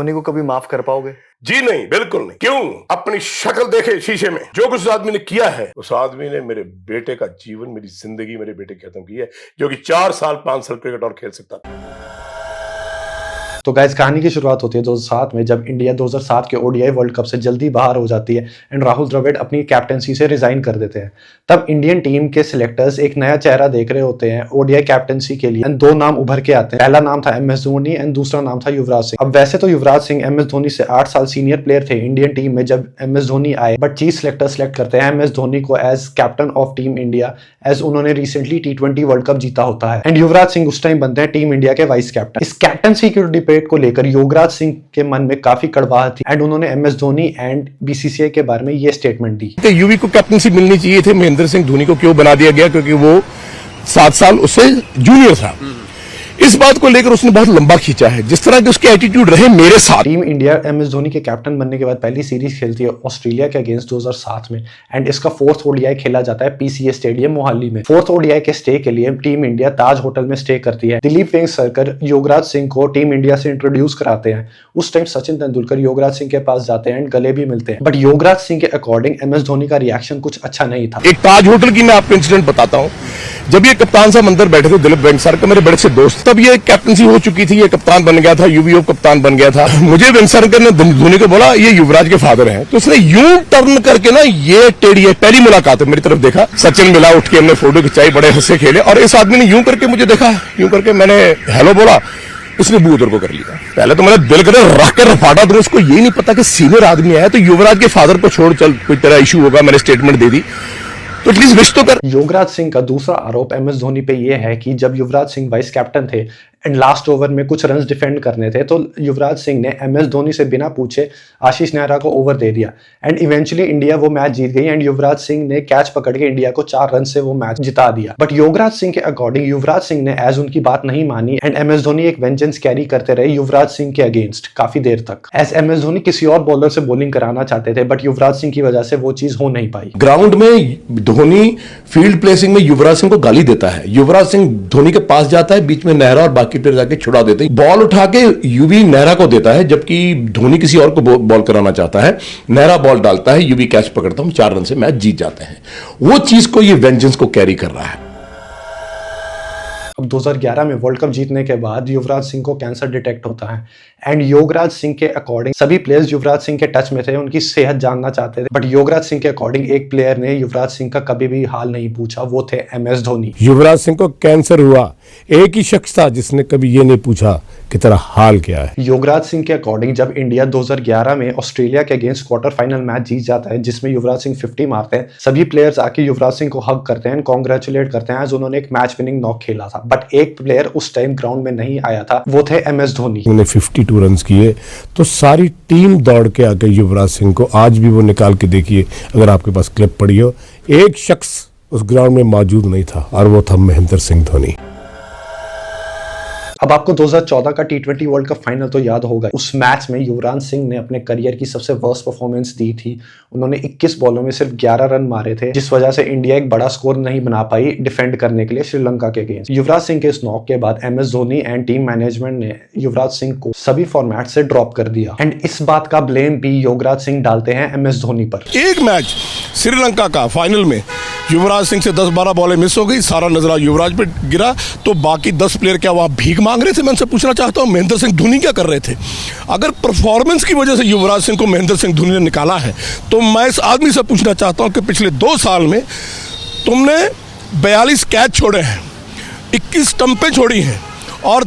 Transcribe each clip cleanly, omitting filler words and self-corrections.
धोनी को कभी माफ कर पाओगे? जी नहीं, बिल्कुल नहीं। क्यों? अपनी शक्ल देखे शीशे में, जो कुछ उस आदमी ने किया है, उस आदमी ने मेरे बेटे का जीवन, मेरी जिंदगी मेरे बेटे की खत्म की है, जो कि 4 साल 5 साल क्रिकेट और खेल सकता था। तो गाइस, कहानी की शुरुआत होती है 2007 में, जब इंडिया 2007 के ओडीआई वर्ल्ड कप से जल्दी बाहर हो जाती है एंड राहुल द्रविड़ अपनी कैप्टनसी से रिजाइन कर देते हैं। तब इंडियन टीम के सिलेक्टर्स एक नया चेहरा देख रहे होते हैं ओडीआई कैप्टनसी के लिए एंड 2 नाम उभर के आते हैं। पहला नाम था MS धोनी एंड दूसरा नाम था युवराज सिंह। अब वैसे तो युवराज सिंह MS धोनी से 8 साल सीनियर प्लेयर थे इंडियन टीम में जब MS धोनी आए, बट चीफ सिलेक्टर सिलेक्ट करते हैं MS धोनी को as captain of team India, as उन्होंने रिसेंटली T20 वर्ल्ड कप जीता होता है। एंड युवराज सिंह उस टाइम बनते हैं टीम इंडिया के वाइस कैप्टन। इस कैप्टनसी के डिबेट को लेकर युवराज सिंह के मन में काफी कड़वाहट थी एंड उन्होंने MS धोनी एंड BCCI के बारे में ये स्टेटमेंट दी। यूवी को कैप्टनसी मिलनी चाहिए थी, महेंद्र सिंह धोनी को क्यों बना दिया गया? क्योंकि वो 7 साल उससे जूनियर था। इस बात को लेकर उसने बहुत लंबा खींचा है, जिस तरह के उसके एटीट्यूड रहे मेरे साथ। टीम इंडिया MS धोनी के कैप्टन बनने के बाद पहली सीरीज खेलती है ऑस्ट्रेलिया के अगेंस्ट 2007 में एंड इसका 4th ODI खेला जाता है PCA स्टेडियम मोहाली में। 4th ODI के स्टे के लिए टीम इंडिया ताज होटल में स्टे करती है। दिलीप वेंगसरकर युवराज सिंह को टीम इंडिया से इंट्रोड्यूस कराते हैं। उस टाइम सचिन तेंदुलकर युवराज सिंह के पास जाते हैं एंड गले भी मिलते हैं, बट युवराज सिंह के अकॉर्डिंग MS धोनी का रिएक्शन कुछ अच्छा नहीं था। एक ताज होटल की मैं आपको इंसिडेंट बताता हूँ। जब ये कप्तान साहब अंदर बैठे थे, दिलीप वेंगसरकर मेरे बड़े से दोस्त, तब ये कैप्टनसी हो चुकी थी, ये कप्तान बन गया था, यूवीओ कप्तान बन गया था। मुझे वेंगसरकर ने धोनी को बोला ये युवराज के फादर हैं, तो उसने यूं टर्न करके ना ये टेढ़ी है, पहली मुलाकात है, मेरी तरफ देखा, सचिन मिला, उठ के हमने फोटो खिंचाई, बड़े हंसे खेले, और इस आदमी ने यूं करके मुझे देखा, यूं करके मैंने हेलो बोला, उसने मुंह उधर को कर लिया। पहले तो मेरा दिल करे रख कर रफाटा दूं, उसको ये नहीं पता कि सीनियर आदमी है, तो युवराज के फादर को छोड़, चल कोई तेरा इशू होगा, मैंने स्टेटमेंट दे दी, तो एटलीस्ट विश तो कर। युवराज सिंह का दूसरा आरोप MS धोनी पे ये है कि जब युवराज सिंह वाइस कैप्टन थे एंड लास्ट ओवर में कुछ रन्स डिफेंड करने थे, तो युवराज सिंह ने MS धोनी से बिना पूछे आशीष नेहरा को ओवर दे दिया एंड इवेंचुअली इंडिया वो मैच जीत गई एंड युवराज सिंह ने कैच पकड़ के इंडिया को 4 रन से वो मैच जिता दिया। बट युवराज सिंह के अकॉर्डिंग युवराज सिंह ने एज उनकी बात नहीं मानी एंड MS धोनी एक वेंजेंस कैरी करते रहे युवराज सिंह के अगेंस्ट काफी देर तक। एज MS धोनी किसी और बॉलर से बॉलिंग कराना चाहते थे, बट युवराज सिंह की वजह से वो चीज हो नहीं पाई। ग्राउंड में धोनी फील्ड प्लेसिंग में युवराज सिंह को गाली देता है, युवराज सिंह धोनी के पास जाता है, बीच में नेहरा और बाकी प्लेयर जाके छुड़ा देते हैं, बॉल उठा के यूवी नेहरा को देता है, जबकि धोनी किसी और को बॉल कराना चाहता है, नेहरा बॉल डालता है, यूवी कैच पकड़ता हूं, 4 रन से मैच जीत जाते हैं। वो चीज को ये वेंजेंस को कैरी कर रहा है। अब 2011 में वर्ल्ड कप जीतने के बाद युवराज सिंह को कैंसर डिटेक्ट होता है एंड युवराज सिंह के अकॉर्डिंग सभी प्लेयर्स युवराज सिंह के टच में थे, उनकी सेहत जानना चाहते थे, बट युवराज सिंह के अकॉर्डिंग एक प्लेयर ने युवराज सिंह का कभी भी हाल नहीं पूछा, वो थे MS धोनी। युवराज सिंह को कैंसर हुआ, एक ही शख्स था जिसने कभी ये नहीं पूछा कि तेरा हाल क्या है। युवराज सिंह के अकॉर्डिंग जब इंडिया 2011 में ऑस्ट्रेलिया के अगेंस्ट क्वार्टर फाइनल मैच जीत जाता है जिसमें युवराज सिंह 50 मारते हैं, सभी प्लेयर्स आके युवराज सिंह को हग करते हैं, कॉन्ग्रेचुलेट करते हैं, उन्होंने एक मैच विनिंग नॉक खेला था, बट एक प्लेयर उस टाइम ग्राउंड में नहीं आया था, वो थे MS धोनी। उन्होंने 52 रन किए, तो सारी टीम दौड़ के आ गई युवराज सिंह को। आज भी वो निकाल के देखिए, अगर आपके पास क्लिप पड़ी हो, एक शख्स उस ग्राउंड में मौजूद नहीं था और वो था महेंद्र सिंह धोनी। अब आपको 2014 का T20 वर्ल्ड कप फाइनल तो याद होगा। उस मैच में युवराज सिंह ने अपने करियर की सबसे वर्स्ट परफॉर्मेंस दी थी। उन्होंने 21 बॉलों में सिर्फ 11 रन मारे थे, जिस वजह से इंडिया एक बड़ा स्कोर नहीं बना पाई डिफेंड करने के लिए श्रीलंका के अगेंस्ट। युवराज सिंह के इस नॉक के बाद MS Dhoni and team management ने युवराज सिंह को सभी फॉर्मेट से ड्रॉप कर दिया एंड इस बात का ब्लेम भी युवराज सिंह डालते हैं MS धोनी पर। एक मैच श्रीलंका का फाइनल में युवराज सिंह से 10-12 बॉलें मिस हो गई, सारा नजरा युवराज पे गिरा, तो बाकी 10 प्लेयर क्या वहां भीख मांग रहे थे? मैं उनसे पूछना चाहता हूं महेंद्र सिंह धोनी क्या कर रहे थे? अगर परफॉर्मेंस की वजह से युवराज सिंह को महेंद्र सिंह धोनी ने निकाला है, तो मैं इस आदमी से पूछना चाहता हूं कि पिछले 2 साल में तुमने 42 कैच छोड़े हैं, 21 स्टंपें छोड़ी हैं और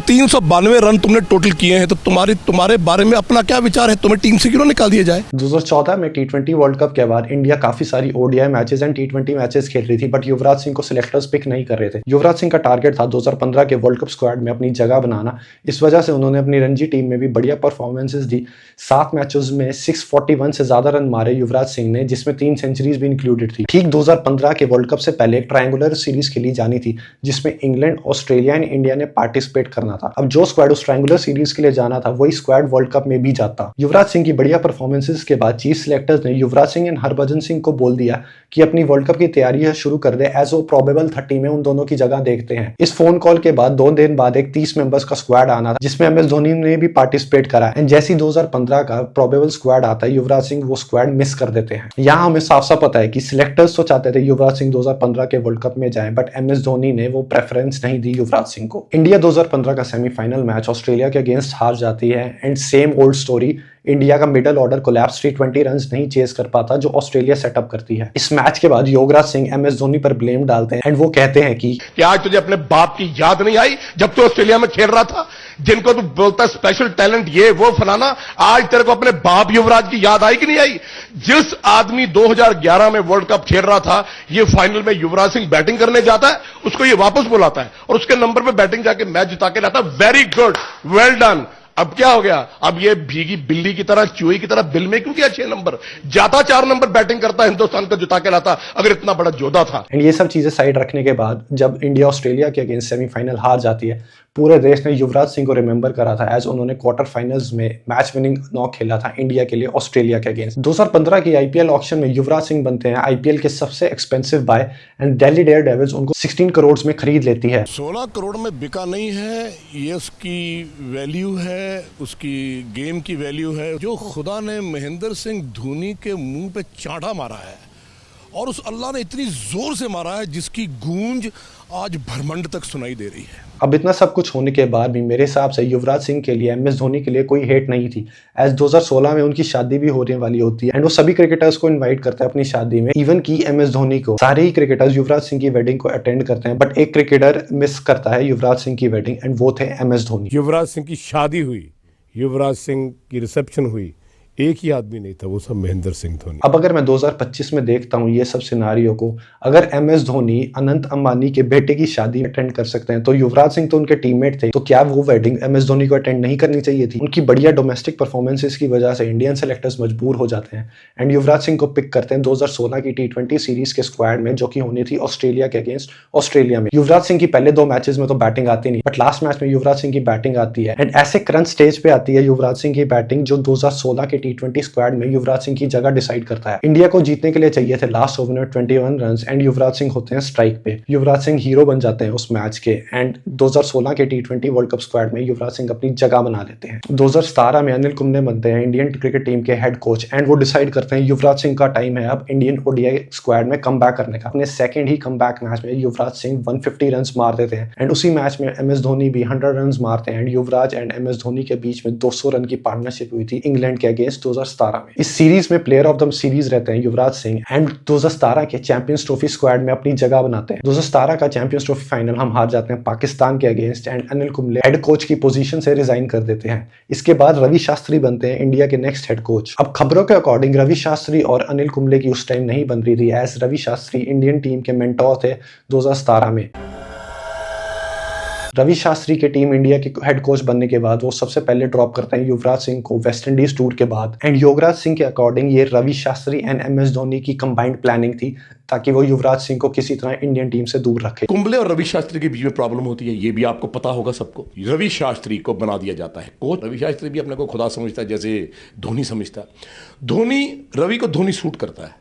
392 रन तुमने टोटल किए हैं, तो तुम्हारे बारे में अपना क्या विचार है? तुम्हें टीम से क्यों निकाल दिया जाए? 2014 में T20 वर्ल्ड कप के बाद इंडिया काफी सारी ODI matches and T20 matches खेल रही थी, बट युवराज सिंह को सिलेक्टर्स पिक नहीं कर रहे थे। युवराज सिंह का टारगेट था 2015 के वर्ल्ड कप स्क्वाड में अपनी जगह बनाना, इस वजह से उन्होंने अपनी रणजी टीम में भी बढ़िया परफॉर्मेंसेज दी। 7 मैचेस में 641 से ज्यादा रन मारे युवराज सिंह ने, जिसमें 3 सेंचुरीज भी इंक्लूडेड थी। ठीक 2015 के वर्ल्ड कप से पहले एक ट्रायंगुलर सीरीज खेली जानी थी, जिसमें इंग्लैंड, ऑस्ट्रेलिया एंड इंडिया ने पार्टिसिपेट करना था। अब जो स्क्वाड उस ट्रायंगुलर सीरीज के लिए जाना था वही स्क्वाड वर्ल्ड कप में भी जाता। युवराज सिंह की बढ़िया परफॉर्मेंसेस के बाद चीफ सिलेक्टर्स ने युवराज सिंह एंड हरभजन सिंह को बोल दिया कि अपनी वर्ल्ड कप की तैयारी शुरू कर दे, एज वो प्रोबेबल 30 में उन दोनों की जगह देखते हैं। इस फोन कॉल के बाद 2 दिन बाद एक 30 मेंबर्स का स्क्वाड आना था जिसमें MS धोनी ने भी पार्टिसिपेट करा। एंड जैसी 2015 का प्रोबेबल स्क्वाड आता है युवराज सिंह वो स्क्वाड मिस कर देते हैं। यहाँ हमें साफ साफ पता है कि सिलेक्टर्स तो चाहते थे युवराज सिंह 2015 के वर्ल्ड कप में जाए, बट MS धोनी ने वो प्रेफरेंस नहीं दी युवराज सिंह को। इंडिया 2015 का सेमीफाइनल मैच ऑस्ट्रेलिया के अगेंस्ट हार जाती है and same old story, India का मिडिल ऑर्डर कोलैप्स 320 रन्स नहीं चेस कर पाता जो ऑस्ट्रेलिया सेटअप करती है। इस मैच के बाद युवराज सिंह MS धोनी पर ब्लेम डालते हैं एंड वो कहते हैं कि आज तुझे अपने बाप की याद नहीं आई जब तू ऑस्ट्रेलिया में खेल रहा था, जिनको तू बोलता स्पेशल टैलेंट ये वो फलाना, आज तेरे को अपने बाप युवराज की याद आई कि नहीं आई? जिस आदमी 2011 में वर्ल्ड कप खेल रहा था, ये फाइनल में युवराज सिंह बैटिंग करने जाता है, उसको ये वापस बुलाता है और उसके नंबर पे बैटिंग जाके मैच जिता के लाता है। Very good, well done. अब क्या हो गया? अब ये भीगी बिल्ली की तरह, चूहे की तरह बिल में क्यों किया 6 नंबर? जाता 4 नंबर बैटिंग करता, हिंदुस्तान को जिता के लाता अगर इतना बड़ा जोधा था। एंड ये सब चीजें साइड रखने के बाद जब इंडिया ऑस्ट्रेलिया के अगेंस्ट सेमीफाइनल हार जाती है, पूरे देश ने युवराज सिंह को रिमेंबर करा था एज उन्होंने क्वार्टर फाइनल्स में मैच विनिंग नॉक खेला था इंडिया के लिए ऑस्ट्रेलिया के अगेंस्ट। 2015 की IPL ऑक्शन में युवराज सिंह बनते हैं IPL के सबसे expensive buy and Delhi Daredevils उनको 16 करोड़ में खरीद लेती है। 16 करोड़ में बिका नहीं है, ये उसकी वैल्यू है, उसकी गेम की वैल्यू है जो खुदा ने महेंद्र सिंह धोनी के मुंह पे चांटा मारा है और उस अल्लाह ने इतनी जोर से मारा है जिसकी गूंज आज ब्रह्मांड तक सुनाई दे रही है। अब इतना सब कुछ होने के बाद भी मेरे हिसाब से युवराज सिंह के लिए MS धोनी के लिए कोई हेट नहीं थी, एज 2016 में उनकी शादी भी होने वाली होती है एंड वो सभी क्रिकेटर्स को इनवाइट करता है अपनी शादी में, इवन की MS धोनी को। सारे ही क्रिकेटर्स युवराज सिंह की वेडिंग को अटेंड करते हैं, बट एक क्रिकेटर मिस करता है युवराज सिंह की वेडिंग एंड वो थे MS धोनी। युवराज सिंह की शादी हुई, युवराज सिंह की रिसेप्शन हुई, एक ही आदमी नहीं था, वो सब महेंद्र सिंह धोनी। अब अगर मैं 2025 में देखता हूँ ये सब सिनारियो को, अगर MS धोनी अनंत अंबानी के बेटे की शादी अटेंड कर सकते हैं तो युवराज सिंह तो उनके टीममेट थे, तो क्या वो वेडिंग MS धोनी को अटेंड नहीं करनी चाहिए थी? उनकी बढ़िया डोमेस्टिक परफॉर्मेंसेस की वजह से इंडियन सेलेक्टर्स मजबूर हो जाते हैं एंड युवराज सिंह को पिक करते हैं 2016 की T20 सीरीज के स्क्वाड में जो कि होनी थी ऑस्ट्रेलिया के अगेंस्ट ऑस्ट्रेलिया में। युवराज सिंह की पहले 2 मैचेस में तो बैटिंग आती नहीं, बट लास्ट मैच में युवराज सिंह की बैटिंग आती है एंड ऐसे क्रंच स्टेज पे आती है युवराज सिंह की बैटिंग जो 2016 के T20 स्क्वाड में युवराज सिंह की जगह डिसाइड करता है। इंडिया को जीतने के लिए चाहिए थे लास्ट ओवर में 21 रन्स एंड युवराज सिंह होते हैं स्ट्राइक पे। युवराज सिंह हीरो बन जाते हैं उस मैच के एंड 2016 के T20 वर्ल्ड कप स्क्वाड में युवराज सिंह अपनी जगह बना लेते हैं। 2017 में अनिल कुंबले बनते हैं इंडियन क्रिकेट टीम के हेड कोच एंड वो डिसाइड करते हैं युवराज सिंह का टाइम है अब इंडियन ODI स्क्वाड में कम बैक करने का। अपने सेकंड ही कम बैक मैच में युवराज सिंह 150 रन मार देते हैं एंड उसी मैच में MS धोनी भी 100 रन मारते हैं and Yuvraj and MS Dhoni के बीच में 200 रन की पार्टनरशिप हुई थी इंग्लैंड के अगेंस्ट 2017 में। इस सीरीज में प्लेयर ऑफ द सीरीज रहते हैं युवराज सिंह एंड 2017 के चैंपियंस ट्रॉफी स्क्वाड में अपनी जगह बनाते हैं। 2017 का चैंपियंस ट्रॉफी फाइनल हम हार जाते हैं पाकिस्तान के against and Anil Kumble head coach की पोजीशन से रिजाइन कर देते हैं। इसके बाद रवि शास्त्री बनते हैं इंडिया के नेक्स्ट हेड कोच। अब खबरों के अकॉर्डिंग रवि शास्त्री और अनिल कुंबले की उस टाइम नहीं बन रही थी, as Ravi Shastri Indian team के मेंटोर थे 2017 में। रवि शास्त्री के टीम इंडिया के हेड कोच बनने के बाद वो सबसे पहले ड्रॉप करते हैं युवराज सिंह को वेस्ट इंडीज टूर के बाद एंड युवराज सिंह के अकॉर्डिंग ये रवि शास्त्री एंड MS धोनी की कंबाइंड प्लानिंग थी ताकि वो युवराज सिंह को किसी तरह इंडियन टीम से दूर रखे। कुंबले और रवि शास्त्री के बीच में प्रॉब्लम होती है, ये भी आपको पता होगा सबको। रवि शास्त्री को बना दिया जाता है कोच। रवि शास्त्री भी अपने को खुदा समझता है जैसे धोनी समझता है। धोनी रवि को धोनी सूट करता है,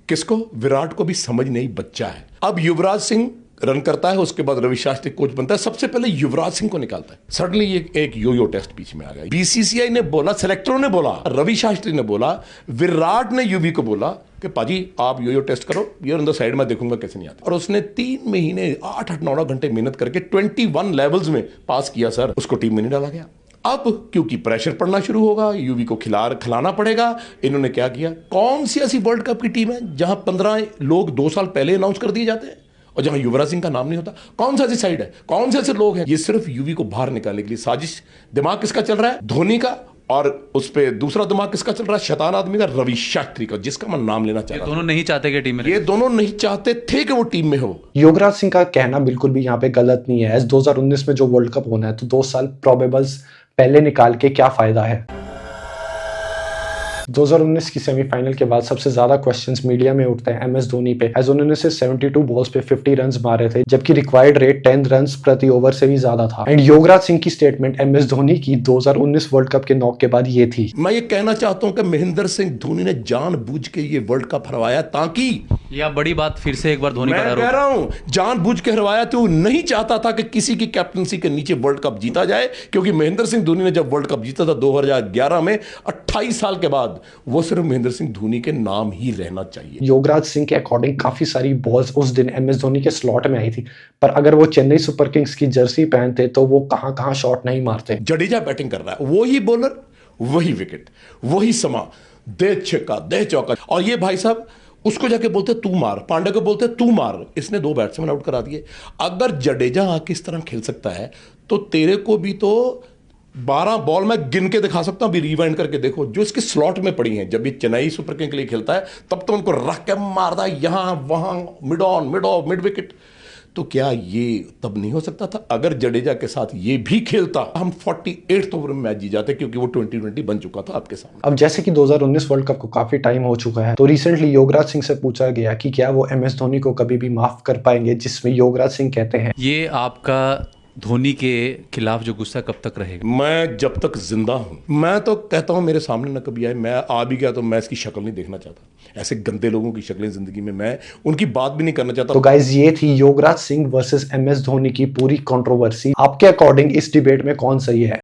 किसको? विराट को भी समझ नहीं, बच्चा है। अब युवराज सिंह रन करता है, उसके बाद रवि शास्त्री कोच बनता है, सबसे पहले युवराज सिंह को निकालता है। सडनली एक यो टेस्ट बीच में आ गया। BCCI ने बोला, सेलेक्टरों ने बोला, रवि शास्त्री ने बोला, विराट ने यूवी को बोला कि पाजी आप यो टेस्ट करो, ये अंदर साइड में देखूंगा कैसे नहीं आता। और उसने 3 महीने 8-9 घंटे मेहनत करके 21 लेवल्स में पास किया सर, उसको टीम में नहीं डाला गया। अब क्योंकि प्रेशर पड़ना शुरू होगा, यूवी को खिलाना पड़ेगा, इन्होंने क्या किया? कौन सी ऐसी वर्ल्ड कप की टीम है जहां 15 लोग 2 साल पहले अनाउंस कर दिए जाते हैं और जहां युवराज सिंह का नाम नहीं होता? कौन सा ऐसी साइड है, कौन से ऐसे लोग हैं? ये सिर्फ यूवी को बाहर निकालने के लिए साजिश। दिमाग किसका चल रहा है? धोनी का। और उस पे दूसरा दिमाग किसका चल रहा है? शैतान आदमी का, रवि शास्त्री का, जिसका मैं नाम लेना चाह रहा हूं। दोनों नहीं चाहते कि टीम में, ये दोनों नहीं चाहते थे कि वो टीम में हो। युवराज सिंह का कहना बिल्कुल भी यहाँ पे गलत नहीं है। 2019 में जो वर्ल्ड कप होना है तो 2 साल प्रोबेबल्स पहले निकाल के क्या फायदा है? 2019 की सेमीफाइनल के बाद सबसे ज्यादा क्वेश्चंस मीडिया में उठते हैं एमएस धोनी पे, एज उन्होंने सिर्फ 72 बॉल्स पे 50 रन मारे थे, जबकि रिक्वायर्ड रेट 10 रन प्रति ओवर से भी ज्यादा था। एंड युवराज सिंह की स्टेटमेंट एमएस धोनी की 2019 वर्ल्ड कप के नॉक के बाद ये थी। मैं ये कहना चाहता हूं कि महेंद्र सिंह धोनी ने जानबूझ के ये वर्ल्ड कप हरवाया ताकि, यह बड़ी बात फिर से एक बार धोनी का मैं आरोप। कह रहा हूं जानबूझ के हरवाया तो वो नहीं चाहता था कि किसी की कैप्टनसी के नीचे वर्ल्ड कप जीता जाए, क्योंकि महेंद्र सिंह धोनी ने जब वर्ल्ड कप जीता था 2011 में, 28 साल के बाद, वो सिर्फ महेंद्र सिंह धोनी के नाम ही रहना चाहिए। युवराज सिंह के अकॉर्डिंग काफी सारी बॉल्स उस दिन एमएस धोनी के स्लॉट में आई थी, पर अगर वो चेन्नई सुपर किंग्स की जर्सी पहनते तो वो कहां शॉट नहीं मारते। जडेजा बैटिंग कर रहा है, वही बॉलर, वही विकेट, वही समा, दे छक्का दे चौका, और ये भाई साहब उसको जाके बोलते तू मार, पांडे को बोलते तू मार, इसने 2 बैट्समैन आउट करा दिए। अगर जडेजा आके इस तरह खेल सकता है तो तेरे को भी तो 12 बॉल मैं गिन के दिखा सकता हूं, अभी रिवाइंड करके देखो जो इसके स्लॉट में पड़ी हैं। जब ये चेन्नई सुपर किंग के लिए खेलता है तब तो उनको रख के मारता है यहां वहां, mid on mid of mid wicket. तो क्या ये तब नहीं हो सकता था? अगर जडेजा के साथ ये भी खेलता, हम 48 ओवर में मैच जीत जाते, क्योंकि वो 2020 बन चुका था आपके सामने। अब जैसे कि 2019 वर्ल्ड कप को काफी टाइम हो चुका है, तो रिसेंटली युवराज सिंह से पूछा गया कि क्या वो एमएस धोनी को कभी भी माफ कर पाएंगे, जिसमें युवराज सिंह कहते हैं, ये आपका धोनी के खिलाफ जो गुस्सा कब तक रहेगा? मैं जब तक जिंदा हूं, मैं तो कहता हूं मेरे सामने न कभी आए, मैं आ भी गया तो मैं इसकी शक्ल नहीं देखना चाहता। ऐसे गंदे लोगों की शक्लें जिंदगी में मैं उनकी बात भी नहीं करना चाहता। तो गाइज ये थी युवराज सिंह वर्सेस एमएस धोनी की पूरी कंट्रोवर्सी। आपके अकॉर्डिंग इस डिबेट में कौन सही है?